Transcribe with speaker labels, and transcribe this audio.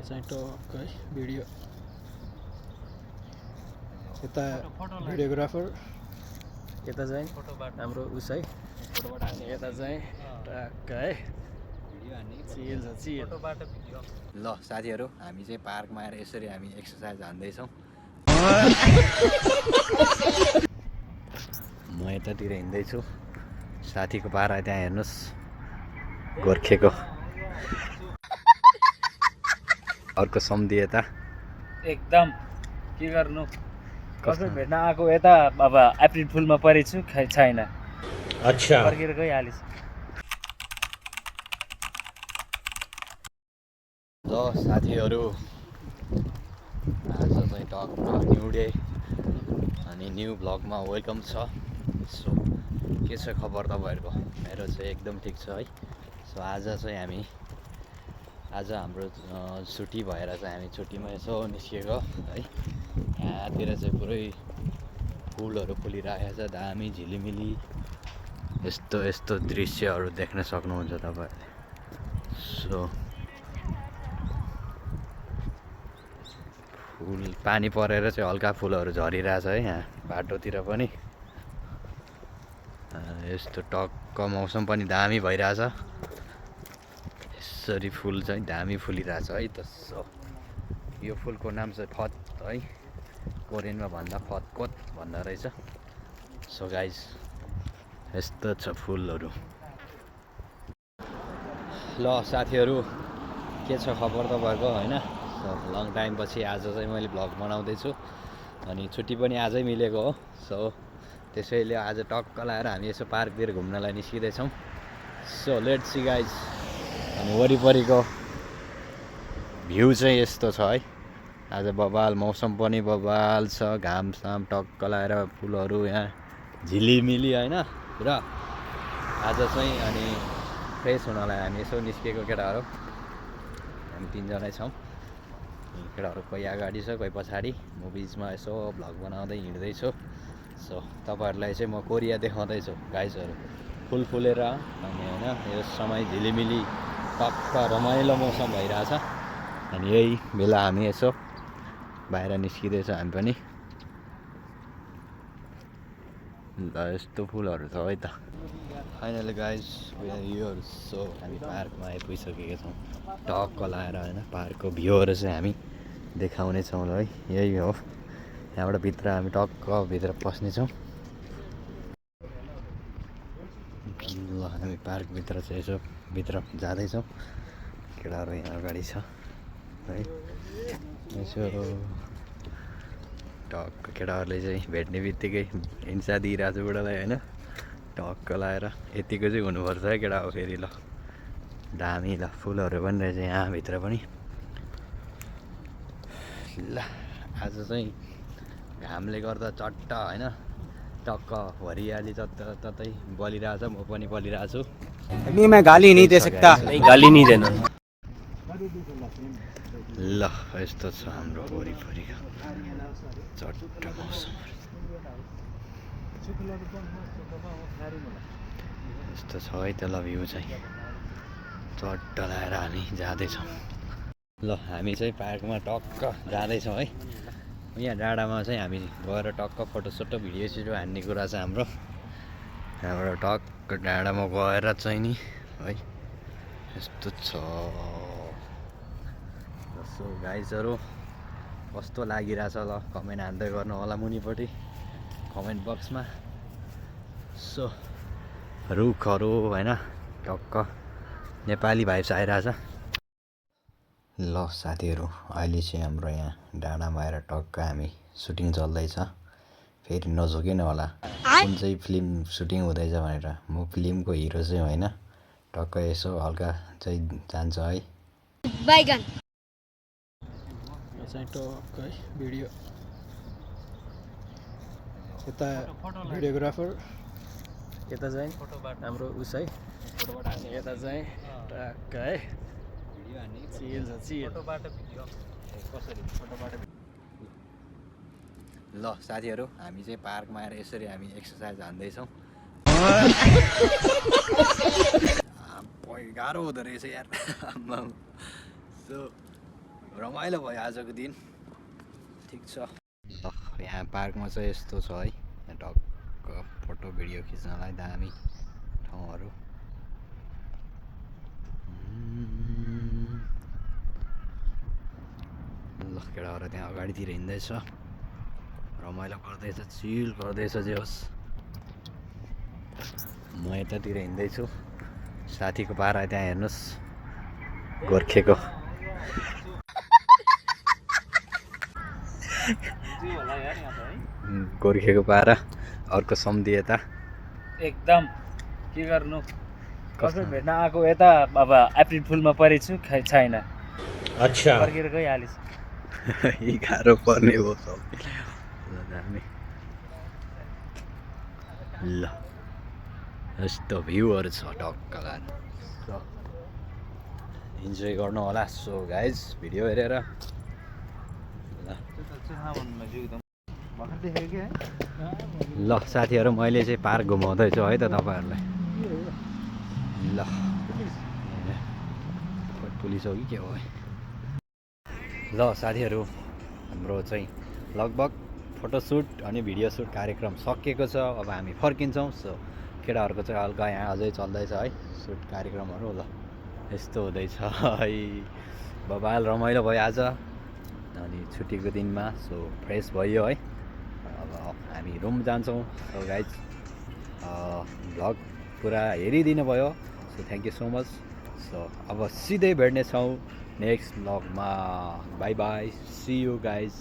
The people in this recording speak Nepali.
Speaker 1: चाहिँ टक्क है भिडियो यता भिडियोग्राफर यता चाहिँ हाम्रो उस है अनि यता चाहिँ टक्क है
Speaker 2: ल साथीहरू हामी चाहिँ पार्कमा आएर यसरी हामी एक्सर्साइज हान्दैछौँ। म यतातिर हिँड्दैछु, साथीको पारा त्यहाँ हेर्नुहोस् गोर्खेको अर्को सम्धी यता
Speaker 3: एकदम के गर्नु कसै भेट्न आएको यता अब अप्रिल फुलमा परेछु छैन। अच्छा फर्केर गइहालिस्।
Speaker 2: ल साथीहरू आज चाहिँ टक्क न्यू डे अनि न्यू भ्लगमा वेलकम छ। सो के छ खबर तपाईँहरूको? मेरो चाहिँ एकदम ठिक छ है। सो आज चाहिँ आज हाम्रो छुट्टी भएर चाहिँ हामी छुट्टीमा यसो निस्किएको है। यहाँतिर चाहिँ पुरै फुलहरू फुलिरहेको छ, दामी झिलिमिली यस्तो यस्तो दृश्यहरू देख्न सक्नुहुन्छ तपाईँहरूले। सो फुल पानी परेर चाहिँ हल्का फुलहरू झरिरहेछ है यहाँ बाटोतिर पनि। यस्तो टक्क मौसम पनि दामी भइरहेछ, यसरी फुल चाहिँ दामी फुलिरहेछ है त। सो यो फुलको नाम चाहिँ फत है, कोरियनमा भन्दा फतकोत भन्दा रहेछ। सो गाइज यस्तो छ फुलहरू। ल साथीहरू के छ खबर तपाईँहरूको होइन? लङ टाइम पछि आज चाहिँ मैले भ्लग बनाउँदैछु अनि छुट्टी पनि आजै मिलेको हो। सो त्यसैले आज टक्क लाएर हामी यसो पार्कतिर घुम्नलाई निस्किँदैछौँ। So let's see guys. अनि वरिपरिको भ्यू चाहिँ यस्तो छ है, आज बबाल मौसम पनि बबाल छ, घाम साम टक्क लाएर फुलहरू यहाँ झिलिमिली होइन र आज चाहिँ। अनि फ्रेस हुनलाई हामी यसो निस्किएको केटाहरू, हामी तिनजनै छौँ। केटाहरू कोही अगाडि छ कोही पछाडि, म बिचमा यसो भ्लग बनाउँदै हिँड्दैछु। सो तपाईँहरूलाई चाहिँ म कोरिया देखाउँदैछु गाइजहरू। फुल फुलेर अनि होइन यो समय झिलिमिली टक्क रमाइलो मौसम भइरहेछ। अनि यही बेला हामी यसो बाहिर निस्किँदैछ हामी पनि। ल यस्तो फुलहरू छ है त। फाइनली गाइज भ्यूहरू। सो हामी पार्कमा आइपुगिसकेका छौँ, टक्क लाएर होइन पार्कको भ्यूहरू चाहिँ हामी देखाउने छौँ ल है। यही हो, यहाँबाट भित्र हामी टक्क भित्र पस्नेछौँ। ल हामी पार्कभित्र चाहिँ यसो भित्र जाँदैछौँ, केटाहरू यहाँ अगाडि छ है। यसो टक्क केटाहरूले चाहिँ भेट्ने बित्तिकै हिंसा दिइरहेको छ बुढालाई होइन, टक्क लाएर यतिको चाहिँ हुनुपर्छ है केटा हो फेरि। ल दामी ल फुलहरू पनि रहेछ यहाँभित्र पनि। ल आज चाहिँ घामले गर्दा चट्ट होइन टक्क हरियाली ततै बलिरहेछ, म पनि बलिरहेको छु।
Speaker 3: नहीं मैं गाली नहीं दे सकता, नहीं गाली नहीं देना।
Speaker 2: ल यस्तो छ हाम्रो वरिपरिको चट्ट मौसम, यस्तो छ है त ल भ्यू चाहिँ चट्ट लाएर हामी जाँदैछौँ। ल हामी चाहिँ पार्कमा टक्क जाँदैछौँ है। यहाँ डाँडामा चाहिँ हामी गएर टक्क फोटोसोटो भिडियो सिडियो हान्ने कुरा छ हाम्रो। यहाँबाट टक्क डाँडामा गएर चाहिँ नि है यस्तो छ। सो गाइजहरू कस्तो लागिरहेछ ल कमेन्ट हान्दै गर्नु होला मुनिपट्टि कमेन्ट बक्समा। सो रुखहरू होइन टक्क नेपाली भाइब्स आइरहेछ। ल साथीहरू अहिले चाहिँ हाम्रो यहाँ डाँडामा आएर टक्क हामी सुटिङ चल्दैछ। फेरि नझोकिनु होला कुन चाहिँ फिल्म सुटिङ हुँदैछ भनेर। म फिल्मको हिरो चाहिँ होइन, टक्क यसो हल्का चाहिँ जान्छ है।
Speaker 1: बैगन चाहिँ टक्क है भिडियो यता भिडियोग्राफर यता चाहिँ हाम्रो उस है अनि यता चाहिँ टक्क है
Speaker 2: ल साथीहरू हामी चाहिँ पार्कमा आएर यसरी हामी एक्सर्साइज हान्दैछौँ। गाह्रो हुँदो रहेछ यार। सो रमाइलो भयो आजको दिन ठिक छ ल यहाँ पार्कमा चाहिँ यस्तो छ है यहाँ टक्क फोटो भिडियो खिच्नलाई दामी ठाउँहरू ल केटाहरू त्यहाँ अगाडितिर हिँड्दैछ रमाइलो गर्दैछ चिल गर्दैछ जे होस् म यतातिर हिँड्दैछु साथीको पारा त्यहाँ हेर्नुहोस् गोर्खेको गोर्खेको पारा अर्को सम्धि यता
Speaker 3: एकदम के गर्नु कसै भेट्न आएको यता अब अप्रिल फुलमा परेछु छैन
Speaker 1: अच्छा
Speaker 3: फर्केर गइहालिस
Speaker 2: यी गाह्रो पर्ने हो सब दामी ल यस्तो भ्यूहरू छ टक्क इन्जोय गर्नु होला सो गाइज भिडियो हेरेर ल साथीहरू मैले चाहिँ पार्क घुमाउँदैछु है त तपाईँहरूलाई ल पुलिस हो कि के हो ल साथीहरू हाम्रो चाहिँ लगभग फोटोसुट अनि भिडियो सुट कार्यक्रम सकिएको छ अब हामी फर्किन्छौँ सो केटाहरूको चाहिँ हल्का यहाँ अझै चल्दैछ है सुट कार्यक्रमहरू ल यस्तो हुँदैछ है बबाल रमाइलो भयो आज अनि छुट्टीको दिनमा सो फ्रेस भयो है अब हामी रुम जान्छौँ सो गाइज भ्लग पुरा हेरिदिनु भयो so thank you so much so अब सिधै भेट्नेछौँ नेक्स्ट भ्लगमा bye bye see you guys